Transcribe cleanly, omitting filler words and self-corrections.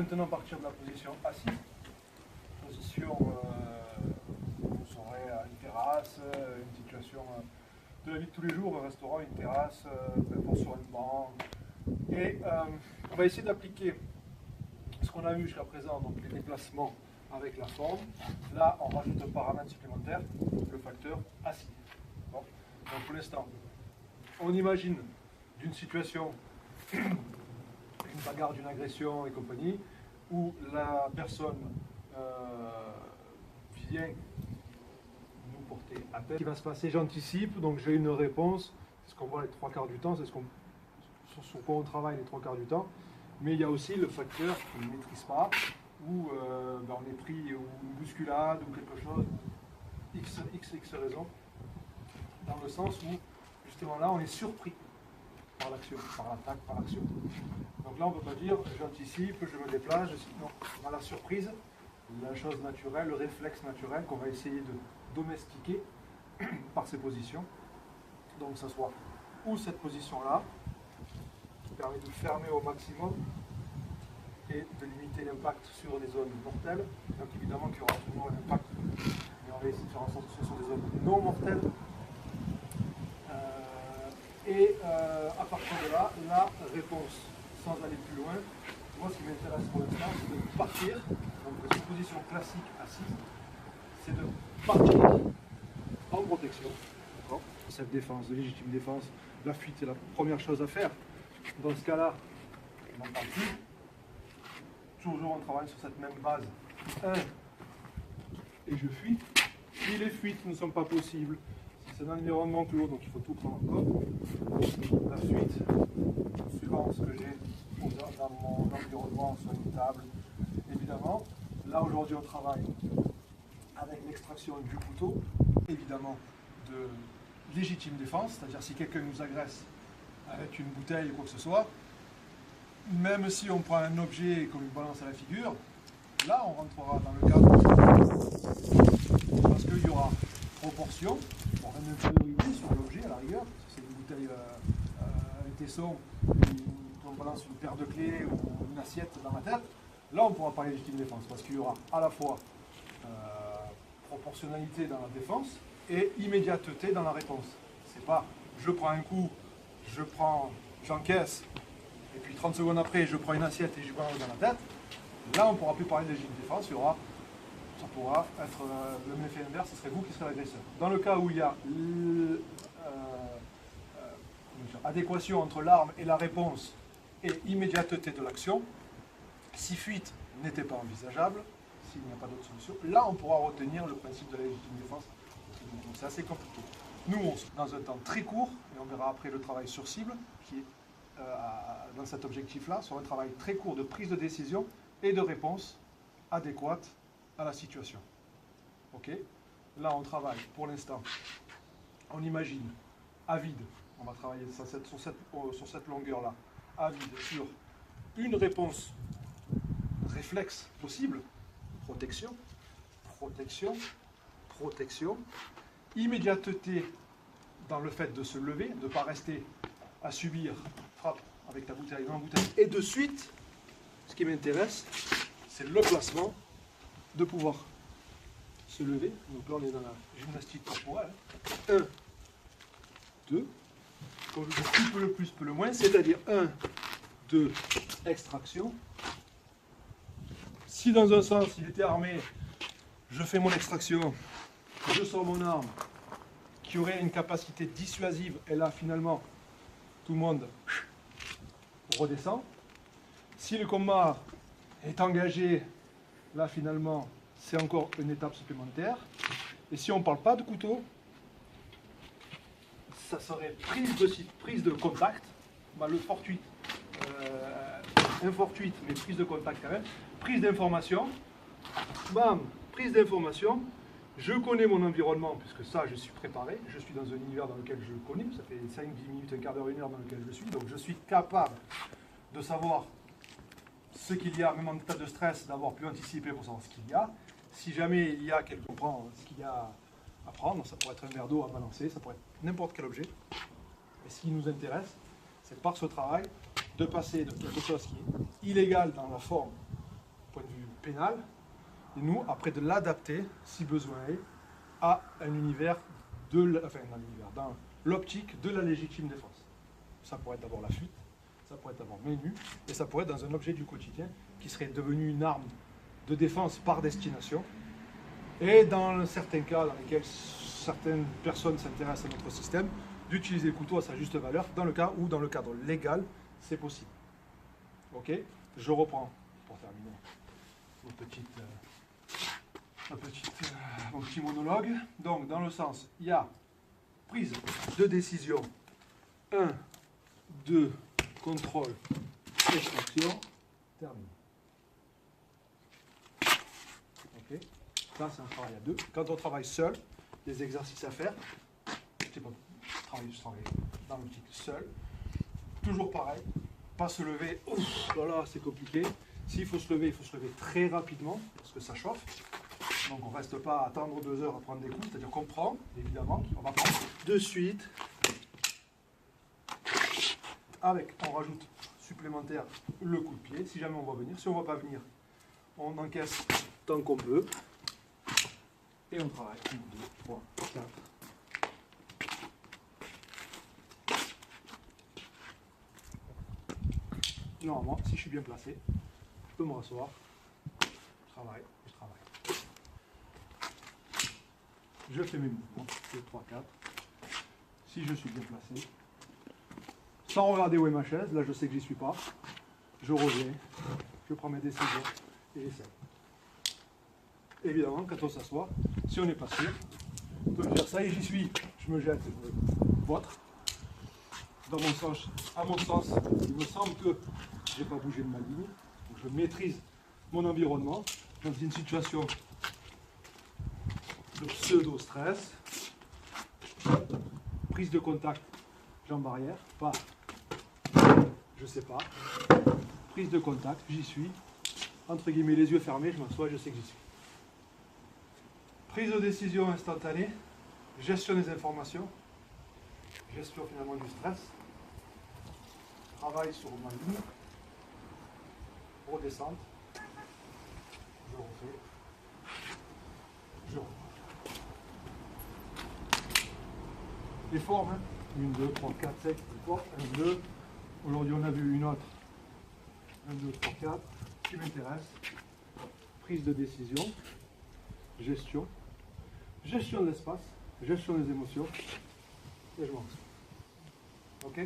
Maintenant partir de la position assise, position vous serez à une terrasse, une situation de la vie de tous les jours, un restaurant, une terrasse, peu importe sur un banc. Et on va essayer d'appliquer ce qu'on a vu jusqu'à présent, donc les déplacements avec la forme. Là, on rajoute un paramètre supplémentaire, le facteur assis. Bon. Donc pour l'instant, on imagine d'une situation, une bagarre, d'une agression et compagnie, où la personne vient nous porter atteinte. Ce qui va se passer, j'anticipe, donc j'ai une réponse, c'est ce qu'on voit les trois quarts du temps, c'est sur quoi on travaille les trois quarts du temps, mais il y a aussi le facteur qu'on ne maîtrise pas, où on est pris ou une bousculade ou quelque chose, X raisons, dans le sens où justement là on est surpris par l'action, par l'attaque, par l'action. Donc là on ne peut pas dire j'anticipe, je me déplace, non, on a la surprise, la chose naturelle, le réflexe naturel qu'on va essayer de domestiquer par ces positions. Donc ça soit ou cette position-là, qui permet de fermer au maximum et de limiter l'impact sur les zones mortelles. Donc évidemment qu'il y aura toujours un impact, mais on va essayer de faire en sorte que ce sont des zones non mortelles. À partir de là, la réponse, sans aller plus loin, moi ce qui m'intéresse pour l'instant, c'est de partir, donc de cette position classique assise, c'est de partir en protection. Cette défense, de légitime défense, la fuite est la première chose à faire. Dans ce cas-là, on n'en parle plus. Toujours on travaille sur cette même base. 1, et je fuis. Si les fuites ne sont pas possibles, si c'est un environnement clos, donc il faut tout prendre en compte. La fuite, suivant ce que j'ai dans mon environnement, sur une table, évidemment. Là aujourd'hui on travaille avec l'extraction du couteau, évidemment de légitime défense, c'est-à-dire si quelqu'un nous agresse avec une bouteille ou quoi que ce soit, même si on prend un objet qu'on lui balance à la figure, là on rentrera dans le cadre parce qu'il y aura proportion, bon, une infériorité sur l'objet à la rigueur, si c'est une bouteille avec tesson, on balance une paire de clés ou une assiette dans la tête, là on pourra parler de légitime défense parce qu'il y aura à la fois proportionnalité dans la défense et immédiateté dans la réponse. C'est pas je prends un coup, j'encaisse, et puis 30 secondes après je prends une assiette et je balance dans la tête. Là on ne pourra plus parler de légitime défense, ça pourra être le même effet inverse, ce serait vous qui serez l'agresseur. Dans le cas où il y a adéquation entre l'arme et la réponse et immédiateté de l'action, si fuite n'était pas envisageable, s'il n'y a pas d'autre solution, là on pourra retenir le principe de la légitime défense. Donc c'est assez compliqué. Nous, on est dans un temps très court, et on verra après le travail sur cible, qui est dans cet objectif-là, sur un travail très court de prise de décision et de réponse adéquate à la situation. Ok? Là, on travaille pour l'instant, on imagine à vide, on va travailler sur cette longueur-là, à vide, sur une réponse réflexe possible, protection, protection, protection, immédiateté dans le fait de se lever, de ne pas rester à subir frappe avec ta bouteille dans la bouteille. Et de suite, ce qui m'intéresse, c'est le placement, de pouvoir se lever. Donc là, on est dans la gymnastique corporelle. 1, 2, quand je coupe le plus, peu le moins, c'est-à-dire 1, 2, extraction. Si dans un sens, il était armé, je fais mon extraction, je sors mon arme, qui aurait une capacité dissuasive, et là, finalement, tout le monde redescend. Si le combat est engagé, là, finalement, c'est encore une étape supplémentaire. Et si on ne parle pas de couteau, ça serait prise de contact, le fortuite, infortuite, mais prise de contact quand même, prise d'information, bam, prise d'information, je connais mon environnement, puisque ça, je suis préparé, je suis dans un univers dans lequel je le connais, ça fait 5-10 minutes, un quart d'heure, une heure dans lequel je suis, donc je suis capable de savoir ce qu'il y a, même en état de stress, d'avoir pu anticiper pour savoir ce qu'il y a. Si jamais il y a quelque chose, ce qu'il y a à prendre, ça pourrait être un verre d'eau à balancer, ça pourrait être n'importe quel objet. Mais ce qui nous intéresse, c'est par ce travail de passer de quelque chose qui est illégal dans la forme pénal, et nous, après de l'adapter, si besoin est, à un univers, dans l'optique de la légitime défense. Ça pourrait être d'abord la fuite, ça pourrait être d'abord main nue, et ça pourrait être dans un objet du quotidien qui serait devenu une arme de défense par destination. Et dans certains cas dans lesquels certaines personnes s'intéressent à notre système, d'utiliser le couteau à sa juste valeur, dans le cas où, dans le cadre légal, c'est possible. Ok? Je reprends, pour terminer, mon petit monologue. Donc, dans le sens, il y a prise de décision, 1, 2, contrôle, extraction, terminé. Ok? Ça, c'est un travail à deux. Quand on travaille seul, des exercices à faire, je travaille dans l'optique seul. Toujours pareil, pas se lever, ouf, voilà, c'est compliqué. S'il faut se lever, il faut se lever très rapidement, parce que ça chauffe. Donc on ne reste pas à attendre 2 heures à prendre des coups, c'est-à-dire qu'on prend, évidemment, on va prendre de suite. On rajoute supplémentaire le coup de pied, si jamais on va venir. Si on ne va pas venir, on encaisse tant qu'on peut. Et on travaille. 1, 2, 3, 4. Normalement, si je suis bien placé, je peux me rasseoir. Je travaille. Je fais mes mouvements. 2, 3, 4. Si je suis bien placé. Sans regarder où est ma chaise, là je sais que j'y suis pas. Je reviens, je prends mes décisions et j'essaie. Évidemment, quand on s'assoit, si on n'est pas sûr, on peut dire ça et j'y suis, je me jette votre. À mon sens, il me semble que je n'ai pas bougé de ma ligne, donc je maîtrise mon environnement dans une situation de pseudo-stress. Prise de contact, jambe arrière, pas, je sais pas. Prise de contact, j'y suis. Entre guillemets, les yeux fermés, je m'assois, je sais que j'y suis. Prise de décision instantanée, gestion des informations, gestion finalement du stress, travail sur ma ligne, redescente, je refais, je reprends. Les formes, 1, 2, 3, 4, 5, 1, 2. Aujourd'hui on a vu une autre. 1, 2, 3, 4. Qui m'intéresse. Prise de décision. Gestion. Gestion de l'espace. Gestion des émotions. Et je m'en. Ok?